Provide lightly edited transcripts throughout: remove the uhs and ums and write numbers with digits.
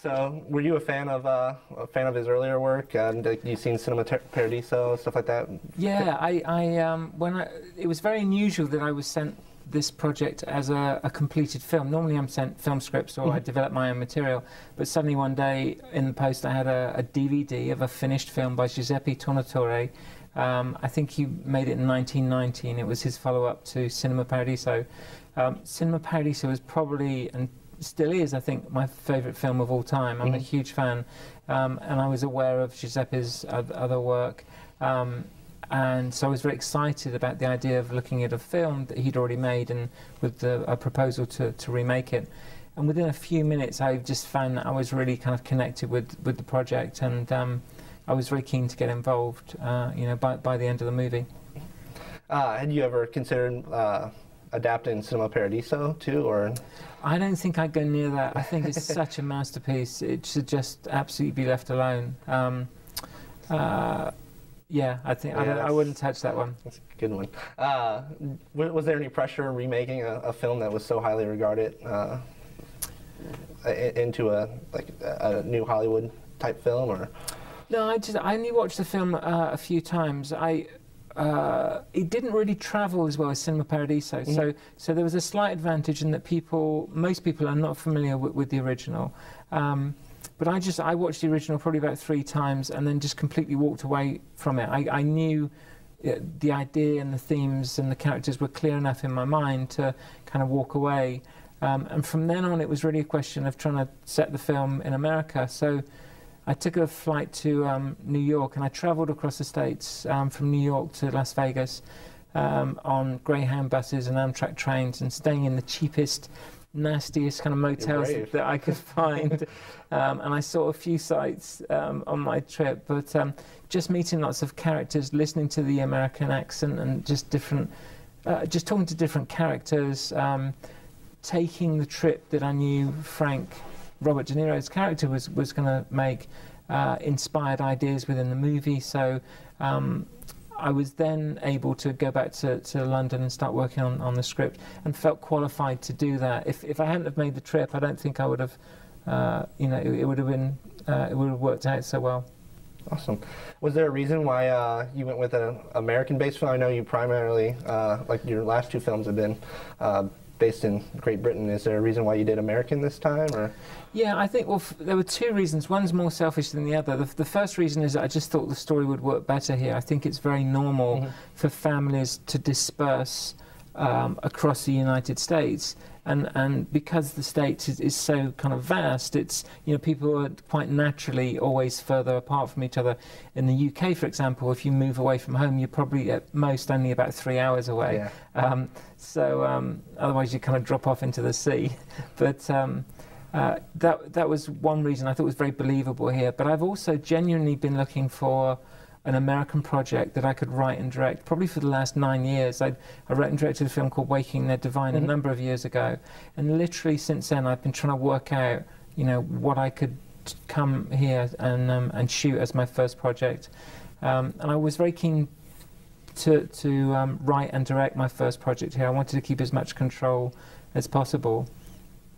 So, were you a fan of his earlier work? You've seen Cinema Paradiso, stuff like that? Yeah, it was very unusual that I was sent this project as a completed film. Normally I'm sent film scripts or I develop my own material, but suddenly one day in the post I had a DVD of a finished film by Giuseppe Tornatore. I think he made it in 1990 and it was his follow-up to Cinema Paradiso. Cinema Paradiso was probably, and still is, I think, my favourite film of all time. I'm a huge fan, and I was aware of Giuseppe's other work. And so I was very excited about the idea of looking at a film that he'd already made and with a proposal to remake it. And within a few minutes I just found that I was really kind of connected with the project, and I was very keen to get involved, you know, by the end of the movie. Had you ever considered adapting Cinema Paradiso too, or? I don't think I'd go near that. I think it's such a masterpiece. It should just absolutely be left alone. Yeah, I think I wouldn't touch that one. That's a good one. Was there any pressure remaking a film that was so highly regarded into a new Hollywood type film, or? No, I only watched the film a few times. It didn't really travel as well as Cinema Paradiso, so there was a slight advantage in that most people are not familiar with the original. But I watched the original probably about 3 times and then just completely walked away from it. I knew the idea and the themes and the characters were clear enough in my mind to kind of walk away. And from then on, it was really a question of trying to set the film in America. So I took a flight to New York, and I traveled across the States from New York to Las Vegas on Greyhound buses and Amtrak trains, and staying in the cheapest, nastiest kind of motels that I could find. And I saw a few sites on my trip, but just meeting lots of characters, listening to the American accent and just just talking to different characters, taking the trip that I knew Robert DeNiro's character was going to make, inspired ideas within the movie. So I was then able to go back to London and start working on the script, and felt qualified to do that. If I hadn't have made the trip, I don't think I would have, you know, it would have worked out so well. Awesome. Was there a reason why you went with an American-based film? I know you primarily, like your last 2 films have been based in Great Britain. Is there a reason why you did American this time, or? Yeah, I think, well, there were 2 reasons. One's more selfish than the other. The first reason is that I just thought the story would work better here. I think it's very normal for families to disperse across the United States. And because the States is so kind of vast, it's, you know, people are quite naturally always further apart from each other. In the UK, for example, if you move away from home, you're probably at most only about 3 hours away. Yeah. Otherwise you kind of drop off into the sea. But that was one reason I thought it was very believable here. But I've also genuinely been looking for an American project that I could write and direct, probably for the last 9 years. I wrote and directed a film called Waking Devine a number of years ago, and literally since then I've been trying to work out, you know, what I could come here and shoot as my first project. And I was very keen to write and direct my first project here. I wanted to keep as much control as possible.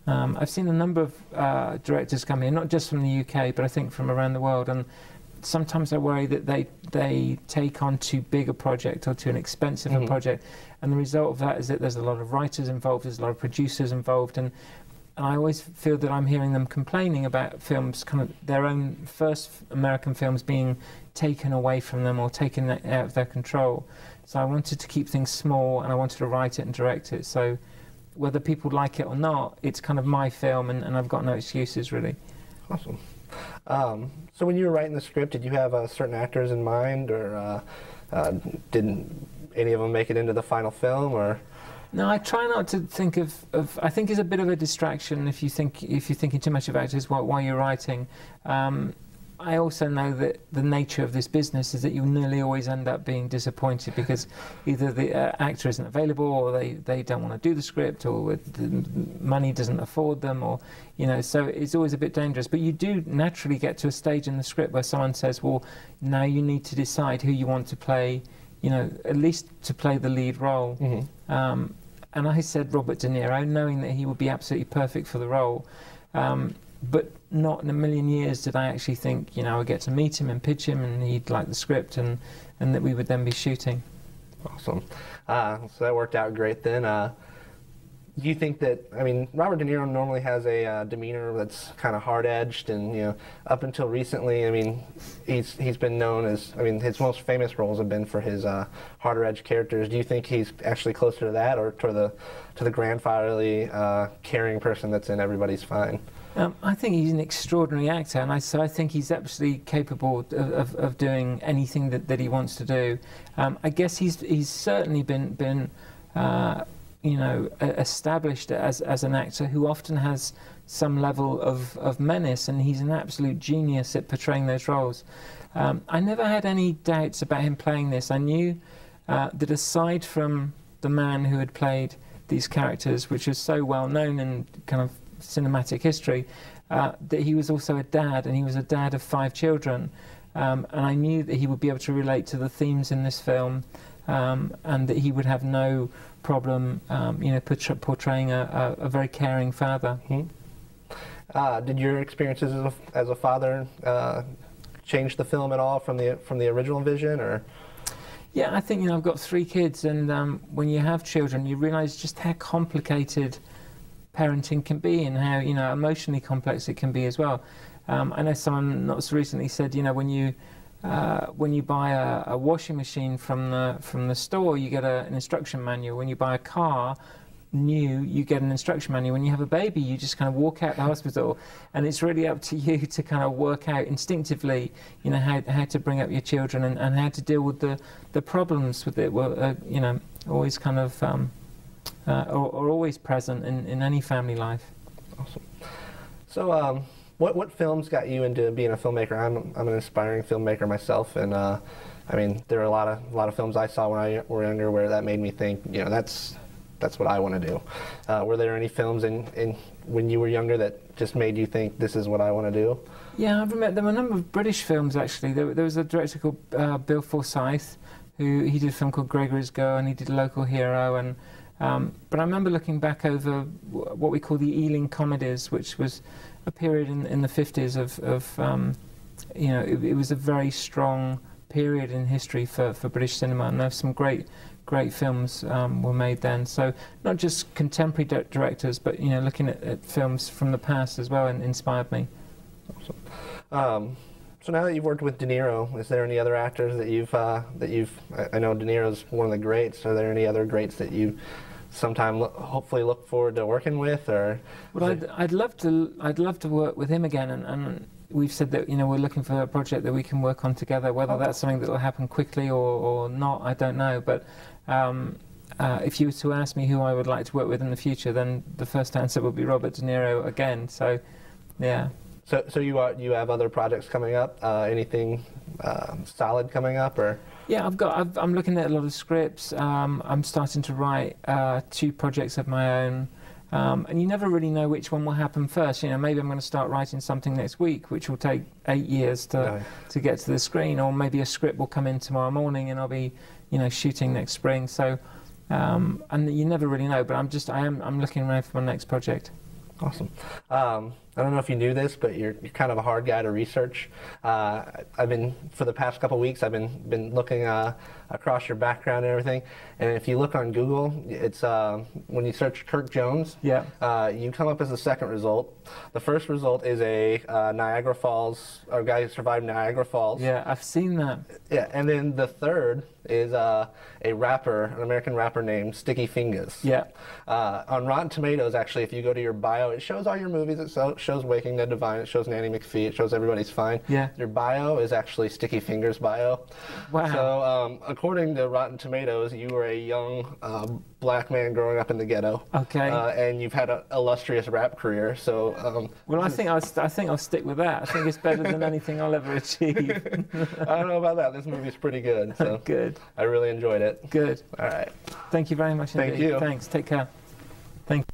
I've seen a number of directors come here, not just from the UK, but I think from around the world, and sometimes I worry that they take on too big a project or too expensive a project, and the result of that is that there's a lot of writers involved, there's a lot of producers involved, and I always feel that I'm hearing them complaining about films, kind of their own first American films being taken away from them or taken out of their control. So I wanted to keep things small, and I wanted to write it and direct it. So whether people like it or not, it's kind of my film, and I've got no excuses, really. Awesome. So when you were writing the script, did you have certain actors in mind, or didn't any of them make it into the final film, or? No, I try not to think of I think it's a bit of a distraction if you're thinking too much of actors while you're writing. I also know that the nature of this business is that you nearly always end up being disappointed because either the actor isn't available, or they don't want to do the script, or the money doesn't afford them, or, you know, so it's always a bit dangerous. But you do naturally get to a stage in the script where someone says, well, now you need to decide who you want to play, you know, at least to play the lead role. And I said Robert De Niro, knowing that he would be absolutely perfect for the role. but not in a million years did I actually think, you know, I'd get to meet him and pitch him and he'd like the script and that we would then be shooting. Awesome. So that worked out great then. Do you think that, I mean, Robert De Niro normally has a demeanor that's kind of hard-edged, and, you know, up until recently, I mean, he's been known as, I mean, his most famous roles have been for his harder-edged characters. Do you think he's actually closer to that, or to the grandfatherly, caring person that's in Everbodys Fine? I think he's an extraordinary actor, and so I think he's absolutely capable of doing anything that he wants to do. I guess he's certainly been you know, established as an actor who often has some level of menace, and he's an absolute genius at portraying those roles. I never had any doubts about him playing this. I knew that aside from the man who had played these characters, which was so well known in kind of cinematic history, that he was also a dad, and he was a dad of 5 children. And I knew that he would be able to relate to the themes in this film, and that he would have no problem, you know, portraying a very caring father. Mm-hmm. Did your experiences as a father change the film at all from the original vision, or? Yeah, I think, you know, I've got 3 kids, and when you have children, you realise just how complicated parenting can be, and how, you know, emotionally complex it can be as well. I know someone not so recently said, you know, when you buy a washing machine from the store, you get an instruction manual. When you buy a car new, you get an instruction manual. When you have a baby, you just kind of walk out the hospital, and it's really up to you to kind of work out instinctively, you know, how to bring up your children, and how to deal with the problems with it. Well, you know, always kind of or always present in any family life. Awesome. So, what films got you into being a filmmaker? I'm an aspiring filmmaker myself, and I mean, there are a lot of films I saw when I were younger where that made me think, you know, that's what I want to do. Were there any films in when you were younger that just made you think, this is what I want to do? Yeah, I remember there were a number of British films actually. There was a director called Bill Forsyth, he did a film called Gregory's Girl, and he did Local Hero, and but I remember looking back over what we call the Ealing comedies, which was a period in the 50s of you know, it was a very strong period in history for British cinema, and there's some great films were made then. So not just contemporary directors, but, you know, looking at films from the past as well, and inspired me. Awesome. So now that you've worked with De Niro, is there any other actors that you've I know De Niro's one of the greats. Are there any other greats that you sometime hopefully look forward to working with, or? Well, I'd love to work with him again, and we've said that, you know, we're looking for a project that we can work on together. Whether that's something that will happen quickly or not, I don't know. But if you were to ask me who I would like to work with in the future, then the first answer would be Robert De Niro again. So, yeah. So you have other projects coming up? Anything solid coming up, or? Yeah, I'm looking at a lot of scripts. I'm starting to write 2 projects of my own, and you never really know which one will happen first. You know, maybe I'm going to start writing something next week, which will take 8 years to get to the screen, or maybe a script will come in tomorrow morning, and I'll be, you know, shooting next spring. So, and you never really know. But I'm looking around for my next project. Awesome. I don't know if you knew this, but you're kind of a hard guy to research. I've been, for the past couple weeks, I've been looking across your background and everything. And if you look on Google, it's when you search Kirk Jones, you come up as the second result. The first result is a Niagara Falls, a guy who survived Niagara Falls. Yeah, I've seen that. Yeah, and then the third is a rapper, an American rapper named Sticky Fingers. Yeah. On Rotten Tomatoes, actually, if you go to your bio, it shows all your movies. It shows Waking Ned Devine. It shows Nanny McPhee. It shows Everybody's Fine. Yeah. Your bio is actually Sticky Fingers bio. Wow. So according to Rotten Tomatoes, you were a young black man growing up in the ghetto. Okay. And you've had an illustrious rap career. So. Well, I think I'll stick with that. I think it's better than anything I'll ever achieve. I don't know about that. This movie's pretty good. So good. I really enjoyed it. Good. All right. Thank you very much indeed. Thank you. Thanks. Take care. Thank you.